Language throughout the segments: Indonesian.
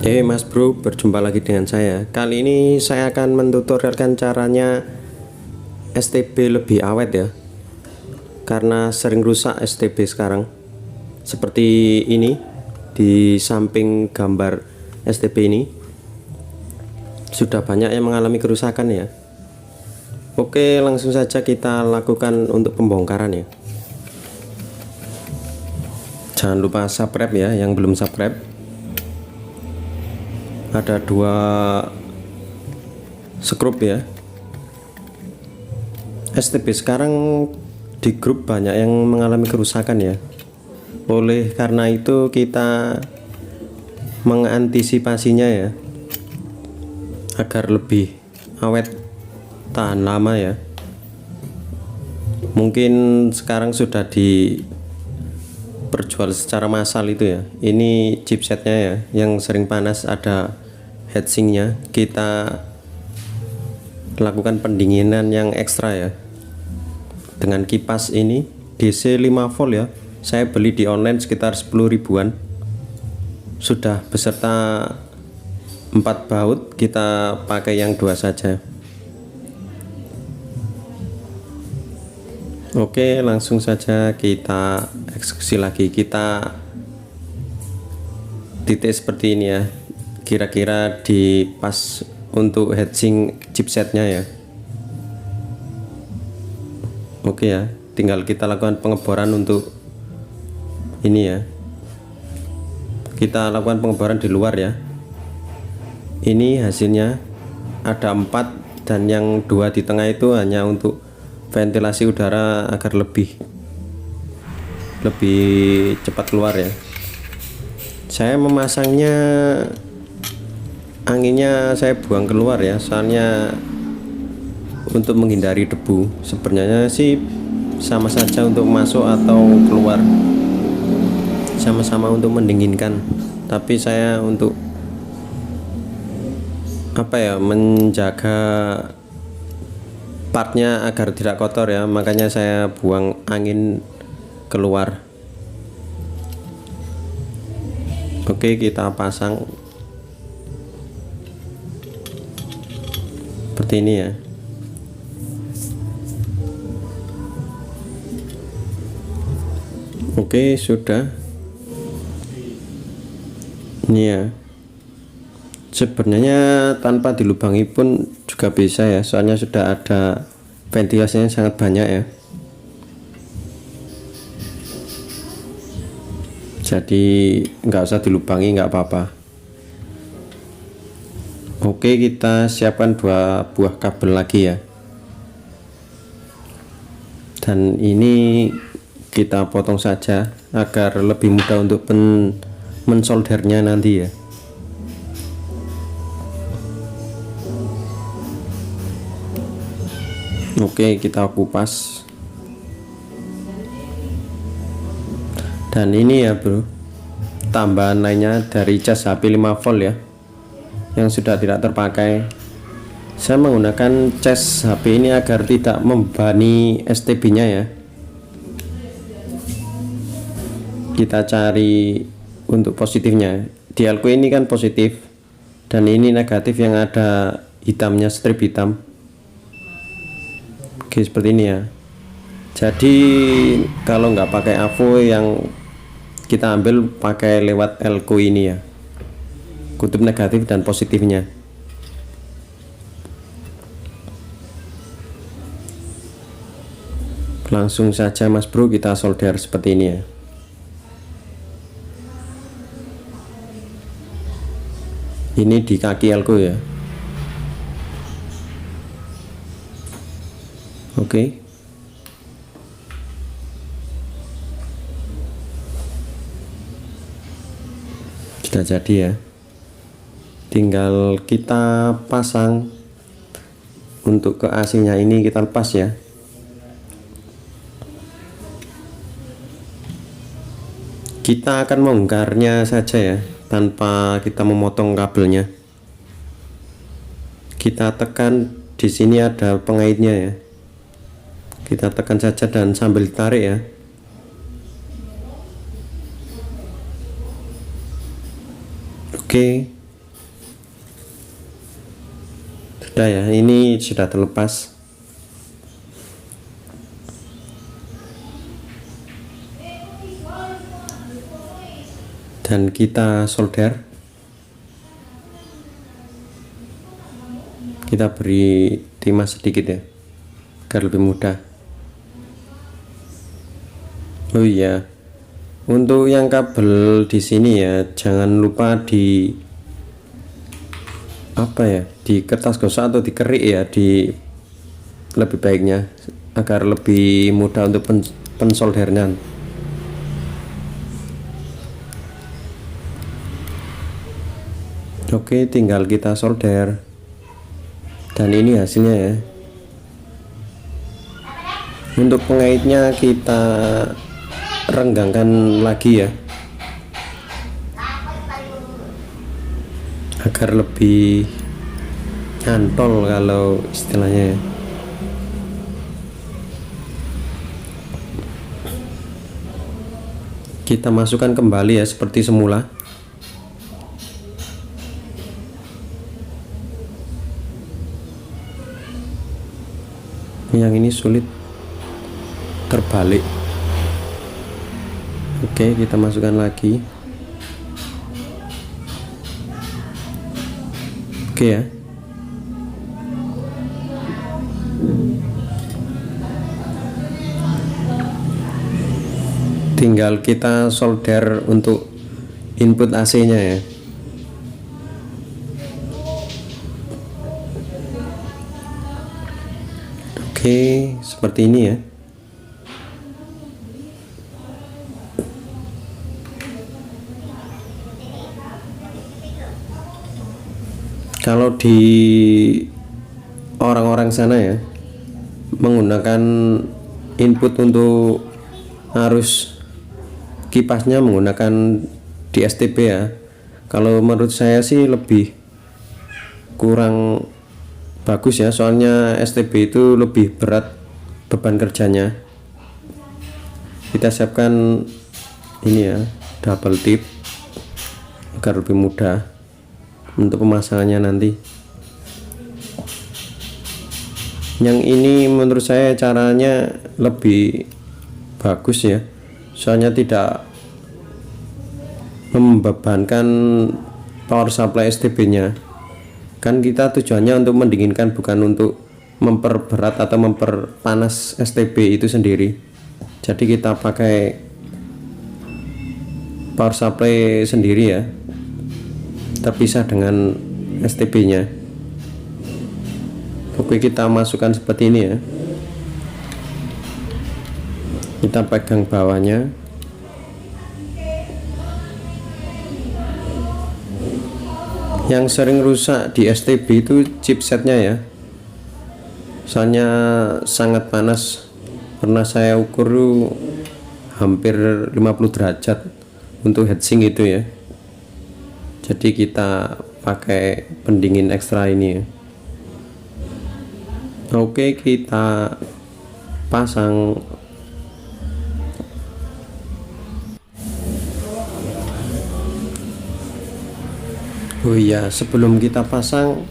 Mas bro, berjumpa lagi dengan saya. Kali ini saya akan mentutorialkan caranya STB lebih awet ya. Karena sering rusak STB sekarang. Seperti ini di samping gambar STB ini sudah banyak yang mengalami kerusakan ya. Oke, langsung saja kita lakukan untuk pembongkaran ya. Jangan lupa subscribe ya yang belum subscribe. Ada 2 skrup ya. STB sekarang di grup banyak yang mengalami kerusakan ya. Oleh karena itu kita mengantisipasinya ya, agar lebih awet tahan lama ya. Mungkin sekarang sudah diperjual secara massal itu ya. Ini chipsetnya ya, yang sering panas ada heatsinknya. Kita lakukan pendinginan yang ekstra ya dengan kipas ini DC 5 volt ya. Saya beli di online sekitar 10 ribuan, sudah beserta 4 baut. Kita pakai yang 2 saja. Oke, langsung saja kita eksekusi lagi. Kita titik seperti ini ya, kira-kira di pas untuk heatsink chipsetnya ya. Oke ya, tinggal kita lakukan pengeboran untuk ini ya. Kita lakukan pengeboran di luar ya. Ini hasilnya ada 4, dan yang 2 di tengah itu hanya untuk ventilasi udara agar lebih cepat keluar ya. Saya memasangnya, anginnya saya buang keluar ya, soalnya untuk menghindari debu. Sebenarnya sih sama saja untuk masuk atau keluar, sama-sama untuk mendinginkan, tapi saya untuk menjaga partnya agar tidak kotor ya, makanya saya buang angin keluar. Oke, kita pasang seperti ini ya. Oke, sudah. Ini ya, sebenarnya tanpa dilubangi pun juga bisa ya, soalnya sudah ada ventilasinya sangat banyak ya. Jadi nggak usah dilubangi, nggak apa-apa. Oke, kita siapkan 2 buah kabel lagi ya, dan ini kita potong saja agar lebih mudah untuk mensoldernya nanti ya. Oke, kita kupas. Dan ini ya bro, tambahan lainnya dari cas HP 5 volt ya, yang sudah tidak terpakai. Saya menggunakan cas HP ini agar tidak membebani STB nya ya. Kita cari untuk positifnya. Di alku ini kan positif, dan ini negatif yang ada hitamnya, strip hitam. Oke, seperti ini ya. Jadi kalau nggak pakai AVO, yang kita ambil pakai lewat elko ini ya, kutub negatif dan positifnya. Langsung saja mas bro, kita solder seperti ini ya. Ini di kaki elko ya. Oke. Sudah jadi ya. Tinggal kita pasang. Untuk ke AC-nya ini kita lepas ya. Kita akan membongkarnya saja ya, tanpa kita memotong kabelnya. Kita tekan, di sini ada pengaitnya ya. Kita tekan saja dan sambil ditarik ya. Oke, Sudah ya, ini sudah terlepas. Dan kita solder. Kita beri timah sedikit ya, agar lebih mudah. Oh iya, untuk yang kabel di sini ya, jangan lupa di di kertas gosok atau dikerik ya, di lebih baiknya agar lebih mudah untuk pensoldernya. Oke, tinggal kita solder. Dan ini hasilnya ya. Untuk pengaitnya kita renggangkan lagi ya, agar lebih nyantol kalau istilahnya ya. Kita masukkan kembali ya seperti semula. Yang ini sulit terbalik. Oke, kita masukkan lagi. Oke ya. Tinggal kita solder untuk input AC-nya ya. Oke, seperti ini ya. Kalau di orang-orang sana ya, menggunakan input untuk arus kipasnya menggunakan di STB ya. Kalau menurut saya sih lebih kurang bagus ya, soalnya STB itu lebih berat beban kerjanya. Kita siapkan ini ya, double tip agar lebih mudah untuk pemasangannya nanti. Yang ini menurut saya caranya lebih bagus ya, soalnya tidak membebankan power supply STB nya. Kan kita tujuannya untuk mendinginkan, bukan untuk memperberat atau memperpanas STB itu sendiri. Jadi kita pakai power supply sendiri ya, terpisah dengan STB nya. Oke, kita masukkan seperti ini ya. Kita pegang bawahnya. Yang sering rusak di STB itu chipsetnya ya, soalnya sangat panas. Pernah saya ukur hampir 50 derajat untuk heatsink itu ya. Jadi kita pakai pendingin ekstra ini ya. Oke, kita pasang. Oh iya, sebelum kita pasang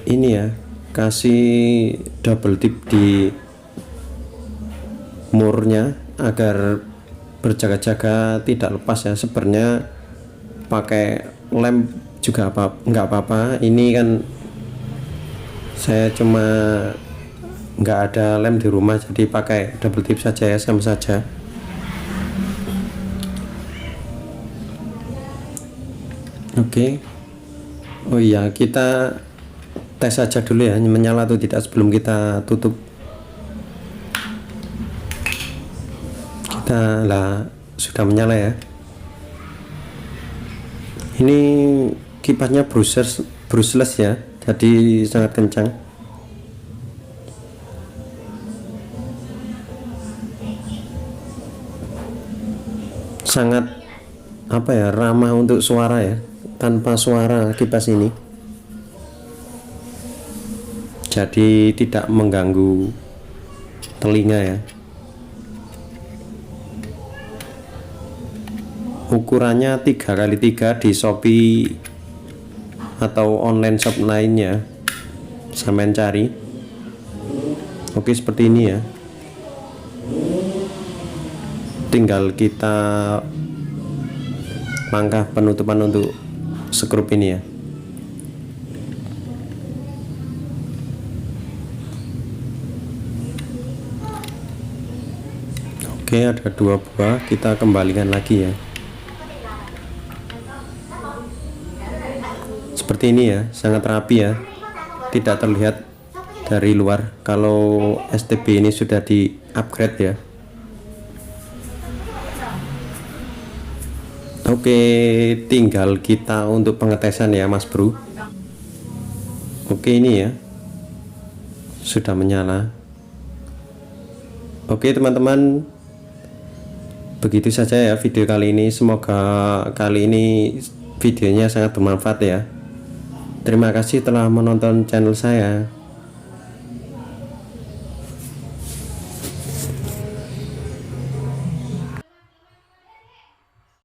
ini ya, kasih double tip di murnya agar berjaga-jaga tidak lepas ya. Sebenarnya pakai lem juga nggak apa-apa. Ini kan saya cuma nggak ada lem di rumah, jadi pakai double tip saja ya, sama saja. Oke. Oh iya, kita tes saja dulu ya, menyala atau tidak sebelum kita tutup. Kita sudah menyala ya. Ini kipasnya brushless ya, jadi sangat kencang. Sangat ramah untuk suara ya, tanpa suara kipas ini, jadi tidak mengganggu telinga ya. Ukurannya 3x3 di Shopee atau online shop lainnya sampean cari. Oke, seperti ini ya. Tinggal kita langkah penutupan untuk skrup ini ya. Oke, ada 2 buah, kita kembalikan lagi ya. Seperti ini ya, sangat rapi ya, tidak terlihat dari luar kalau STB ini sudah di upgrade ya. Oke, tinggal kita untuk pengetesan ya Mas Bro. Oke, ini ya sudah menyala. Oke teman-teman, begitu saja ya video kali ini. Semoga kali ini videonya sangat bermanfaat ya. Terima kasih telah menonton channel saya.